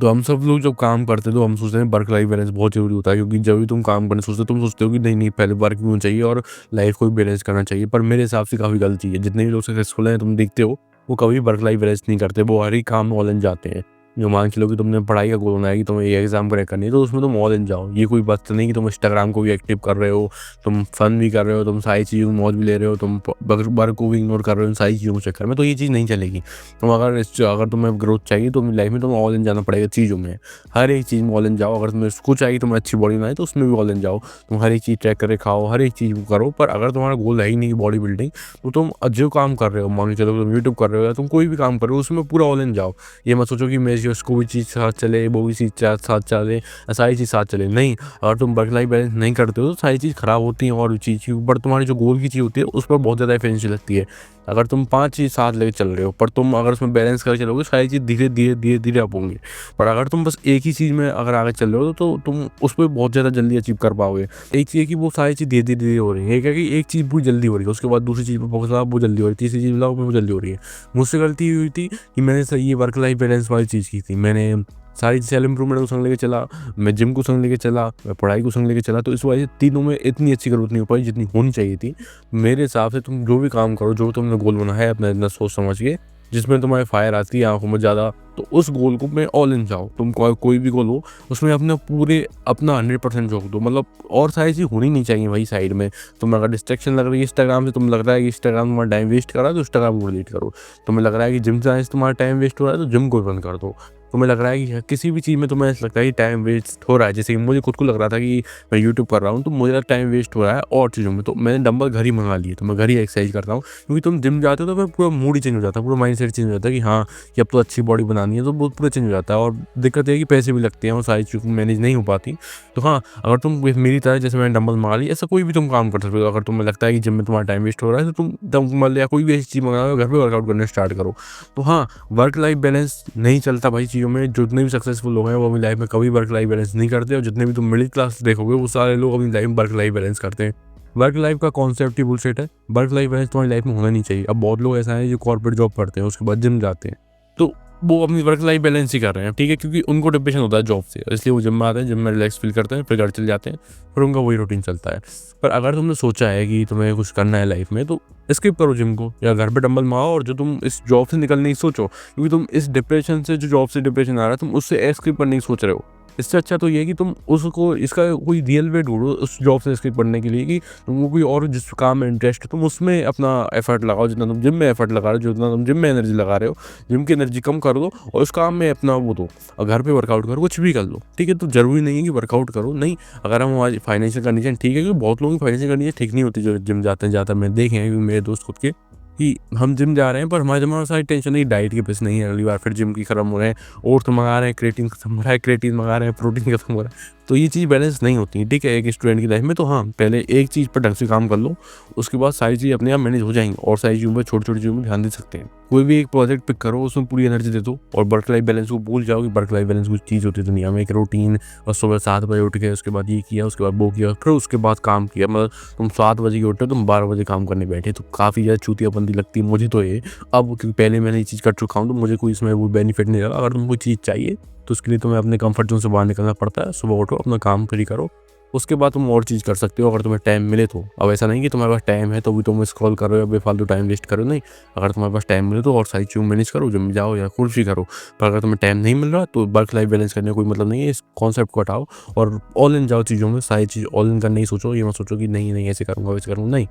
तो हम सब लोग जब काम करते हैं तो हम सोचते हैं वर्क लाइफ बैलेंस बहुत ज़रूरी होता है, क्योंकि जब भी तुम काम करने सोचते हो तुम सोचते हो कि नहीं नहीं पहले वर्क भी होना चाहिए और लाइफ को भी बैलेंस करना चाहिए। पर मेरे हिसाब से काफ़ी गलती है। जितने भी लोग सक्सेसफुल हैं तुम देखते हो वो कभी वर्क लाइफ बैलेंस नहीं करते, वो हर ही काम में ऑल इन जाते हैं। जो मान के लो कि तुमने पढ़ाई का गोल बनाया कि तुम्हें ये एग्जाम क्रैक करनी है तो उसमें तुम ऑल इन जाओ। ये कोई बात तो नहीं कि तुम इंस्टाग्राम को भी एक्टिव कर रहे हो, तुम फन भी कर रहे हो, तुम सारी चीज़ों में मौज भी ले रहे हो, तुम वर्क को भी इग्नोर कर रहे हो इन सारी चीज़ों के चक्कर में, तो ये चीज़ नहीं चलेगी। अगर तुम्हें ग्रोथ चाहिए तो अपनी लाइफ में तुम्हें ऑल इन जाना पड़ेगा चीज़ों में। हर एक चीज़ में ऑल इन जाओ। अगर तुम्हें उसको चाहिए तुम्हें अच्छी बॉडी बनाए तो उसमें भी ऑल इन जाओ। तुम हर एक चीज़ ट्रैक करके खाओ, हर एक चीज़ को करो। पर अगर तुम्हारा गोल है ही नहीं बॉडी बिल्डिंग, तो तुम जो काम कर रहे हो, मान के चलो तुम यूट्यूब कर रहे हो या तुम कोई भी काम कर रहे हो, उसमें पूरा ऑल इन जाओ। ये मत सोचो कि मेरी उसको भी चीज़ साथ चले, वो भी चीज़ साथ चले, सारी चीज़ साथ चले। नहीं, अगर तुम वर्क लाइफ बैलेंस नहीं करते हो तो सारी चीज़ खराब होती है और चीज़ के ऊपर तुम्हारी जो गोल की चीज़ होती है उस पर बहुत ज़्यादा इफेक्ट लगती है। अगर तुम 5 चीज़ साथ लेके चल रहे हो पर तुम अगर उसमें बैलेंस करके चलोगे सारी चीज़ धीरे-धीरे अप होंगी। पर अगर तुम बस एक ही चीज़ में अगर आगे चल रहे हो तो तुम उसपे बहुत ज़्यादा जल्दी अचीव कर पाओगे। एक चीज़ है कि वो सारी चीज़ धीरे-धीरे हो रही है। एक है कि एक चीज़ बहुत जल्दी हो रही है, उसके बाद दूसरी चीज़ पे फोकस लगाओ वो जल्दी हो रही है, तीसरी चीज़ लगाओ वो जल्दी हो रही है। मुझसे गलती ये हुई थी कि मैंने ये वर्क लाइफ बैलेंस वाली चीज़ की थी। मैंने सारी सेल्फ इम्प्रूवमेंट को संग लेके चला, मैं जिम को संग लेके चला, मैं पढ़ाई को संग लेके चला, तो इस वजह से तीनों में इतनी अच्छी ग्रोथ नहीं हो पाई जितनी होनी चाहिए थी। मेरे हिसाब से तुम जो भी काम करो, जो तुमने गोल बनाया है अपना इतना सोच समझ के, जिसमें तुम्हारे फायर आती है आँखों में ज़्यादा, तो उस गोल को में ऑल इन जाओ। तुम कोई भी गोल हो उसमें अपना 100% झोंक दो। मतलब और सारी चीज़ होनी नहीं चाहिए भाई साइड में। तुम्हें अगर डिस्ट्रैक्शन लग रही है इंस्टाग्राम से, तुम्हें लग रहा है कि इंस्टाग्राम तुम्हारा टाइम वेस्ट कर रहा है तो इंस्टाग्राम को डिलीट करो। तुम्हें लग रहा है कि जिम जाने से तुम्हारा टाइम वेस्ट हो रहा है तो जिम को बंद कर दो। तुम्हें लग रहा है कि किसी भी चीज़ में तुम्हें ऐसा लगता है कि टाइम वेस्ट हो रहा है, जैसे कि मुझे खुद को लग रहा था कि मैं यूट्यूब कर रहा हूँ तो मुझे टाइम वेस्ट हो रहा है और चीज़ों में, तो मैंने डंबल घर ही मंगा लिए, तो मैं घर ही एक्सरसाइज करता हूँ। क्योंकि तुम जिम जाते हो तो फिर पूरा मूड ही चेंज हो जाता है, पूरा माइंड सेट चेंज हो जाता है कि हाँ कि अब तो अच्छी बॉडी बनानी है, तो वो पूरा चेंज हो जाता है। और दिक्कत ये है कि पैसे भी लगते हैं और सारी चीज़ मैनेज नहीं हो पाती। तो हाँ, अगर तुम मेरी तरह जैसे मैंने डंबल मंगा ली, ऐसा कोई भी तुम काम कर सकते हो। अगर तुम्हें लगता है कि जिम में तुम्हारा टाइम वेस्ट हो रहा है तो तुम डंबल या कोई भी ऐसी चीज़ मंगा लो, घर पे वर्कआउट करना स्टार्ट करो। तो हाँ, वर्क लाइफ बैलेंस नहीं चलता भाई चीज़ों में। जितने भी सक्सेसफुल लोग हैं वो अपनी लाइफ में कभी वर्क लाइफ बैलेंस नहीं करते, और जितने भी तुम मिडिल क्लास देखोगे वो सारे लोग अपनी लाइफ में वर्क लाइफ बैलेंस करते हैं। वर्क लाइफ का कॉन्सेप्ट ही बुलशिट है। वर्क लाइफ बैलेंस तुम्हारी लाइफ में होना नहीं चाहिए। अब बहुत लोग ऐसा है जो कॉर्पोरेट जॉब करते हैं उसके बाद जिम जाते हैं, तो वो अपनी वर्क लाइफ बैलेंस ही कर रहे हैं, ठीक है, क्योंकि उनको डिप्रेशन होता है जॉब से, इसलिए वो जिम में आते हैं, जिम में रिलैक्स फील करते हैं, फिर घर चले जाते हैं, फिर उनका वही रूटीन चलता है। पर अगर तुमने सोचा है कि तुम्हें कुछ करना है लाइफ में, तो स्किप करो जिम को या घर पे डंबल मारो, और जो तुम इस जॉब से निकलने की सोचो, क्योंकि तुम इस डिप्रेशन से, जो जॉब से डिप्रेशन आ रहा है, तुम उससे एस्केप करने की सोच रहे हो। इससे अच्छा तो ये है कि तुम उसको, इसका कोई रियल वे ढूंढो उस जॉब से एस्केप करने के लिए, कि तुमको कोई और जिस काम में इंटरेस्ट है तुम उसमें अपना एफर्ट लगाओ। जितना तुम जिम में एफर्ट लगा रहे हो, जितना तुम जिम में एनर्जी लगा रहे हो, जिम की एनर्जी कम कर दो और उस काम में अपना वो दो, और घर पे वर्कआउट करो, कुछ भी कर लो, ठीक है। तो जरूरी नहीं है कि वर्कआउट करो, नहीं। अगर हम हमारी फाइनेंशियल कंडीशन ठीक है, क्योंकि बहुत लोगों की फाइनेंशियल कंडीशन ठीक नहीं होती जो जिम जाते हैं, ज़्यादा मैं देखे हैं क्योंकि मेरे दोस्त खुद के, कि हम जिम जा रहे हैं पर हमारे दिमाग में सारी टेंशन है, डाइट के पैसे नहीं है, अगली बार फिर जिम की खत्म हो रहे हैं, ओट्स मंगा रहे हैं, क्रेटीन खत्म हो रहा है, क्रेटीन मंगा रहे हैं, प्रोटीन खत्म हो रहा है। तो ये चीज़ बैलेंस नहीं होती है, ठीक है, एक स्टूडेंट की लाइफ में। तो हाँ, पहले एक चीज़ पर ढंग से काम कर लो, उसके बाद सारी चीज़ अपने आप मैनेज हो जाएंगी, और सारी चीज़ों पर छोटी-छोटी चीज़ों में ध्यान दे सकते हैं। कोई भी एक प्रोजेक्ट पिक करो, उसमें पूरी एनर्जी दे दो, और वर्क लाइफ बैलेंस को भूल जाओ कि वर्क लाइफ बैलेंस कुछ चीज़ होती है दुनिया में, एक रूटीन, और सुबह 7 बजे उठ के उसके बाद ये किया, उसके बाद वो किया, फिर उसके बाद काम किया। मतलब तुम 7 बजे के उठे, तुम 12 बजे काम करने बैठे, तो काफ़ी ज़्यादा चूतियापंती लगती है मुझे तो ये। अब क्योंकि पहले मैंने ये चीज़ कर चुका हूँ तो मुझे कोई इसमें वो बेनिफिट नहीं लगा। अगर तुमको कोई चीज़ चाहिए तो उसके लिए तुम्हें अपने कंफर्ट जोन से बाहर निकलना पड़ता है। सुबह उठो, अपना काम फ्री करो, उसके बाद तुम और चीज़ कर सकते हो अगर तुम्हें टाइम मिले तो। अब ऐसा नहीं कि तुम्हारे पास टाइम है तो भी तुम स्क्रॉल करो या बेफालतू टाइम वेस्ट करो, नहीं। अगर तुम्हारे पास टाइम मिले तो और सारी चीज़ मैनेज करो, जिम जाओ या कुछ भी करो। पर अगर तुम्हें टाइम नहीं मिल रहा तो वर्क लाइफ बैलेंस करने का कोई मतलब नहीं है। इस कॉन्सेप्ट को हटाओ और ऑल इन जाओ चीज़ों में। सारी चीज़ ऑल इन करने ही सोचो, ये मत सोचो कि नहीं नहीं ऐसे करूँगा वैसे करूँगा, नहीं।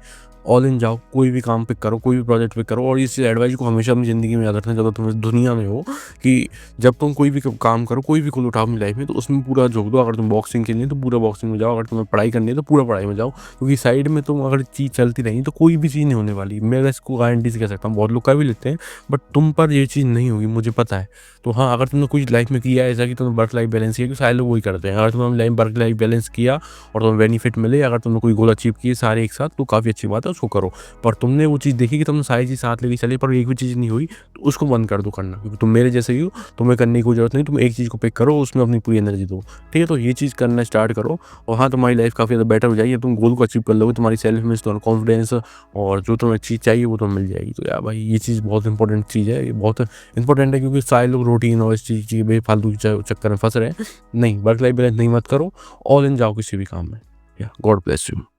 ऑल इन जाओ, कोई भी काम पिक करो, कोई भी प्रोजेक्ट पिक करो। और इस एडवाइस को हमेशा अपनी ज़िंदगी में याद रखना जब तुम इस दुनिया में हो, कि जब तुम कोई भी काम करो, कोई भी गोल उठाओ अपनी लाइफ में, तो उसमें पूरा झोंक दो। अगर तुम बॉक्सिंग खेलनी है तो पूरा बॉक्सिंग में जाओ, अगर तुम्हें पढ़ाई करनी है तो पूरा पढ़ाई में जाओ, क्योंकि साइड में तुम अगर चीज़ चलती रही तो कोई भी चीज़ नहीं होने वाली। मैं इसको गारंटी से कह सकता हूँ, बहुत लोग कर भी लेते हैं बट तुम पर ये चीज़ नहीं होगी, मुझे पता है। तो हाँ, अगर तुमने कुछ लाइफ में किया ऐसा कि तुमने वर्क लाइफ बैलेंस किया, क्योंकि सारे लोग वही करते हैं। अगर तुमने लाइफ वर्क लाइफ बैलेंस किया और तुम्हें बेनिफिट मिले, अगर तुमने कोई गोल अचीव किए सारे एक साथ, तो काफ़ी अच्छी बात है, उसको करो। पर तुमने वो चीज़ देखी कि तुमने सारी चीज़ साथ लेके चले पर एक भी चीज़ नहीं हुई, तो उसको बंद कर दो करना, क्योंकि तुम मेरे जैसे ही हो, तुम्हें करने की कोई ज़रूरत नहीं। तुम एक चीज़ को पिक करो, उसमें अपनी पूरी एनर्जी दो, ठीक है। तो ये चीज़ करना स्टार्ट करो। और वहाँ तुम्हारी लाइफ काफ़ी ज़्यादा बेटर हो जाएगी। तुम गोल को अचीव कर लोगे, तुम्हारी सेल्फ इमेज, तुम्हारा कॉन्फिडेंस और जो तुम्हें चीज़ चाहिए वो तुम्हें मिल जाएगी। तो यार भाई ये चीज़ बहुत इंपॉर्टेंट चीज़ है, ये बहुत इंपॉर्टेंट है, क्योंकि सारे लोग रूटीन और इस चीज़ की बेफालतू के चक्कर में फंस रहे हैं। नहीं, वर्क लाइफ बैलेंस नहीं मत करो, ऑल इन जाओ किसी भी काम में। या गॉड ब्लेस यू।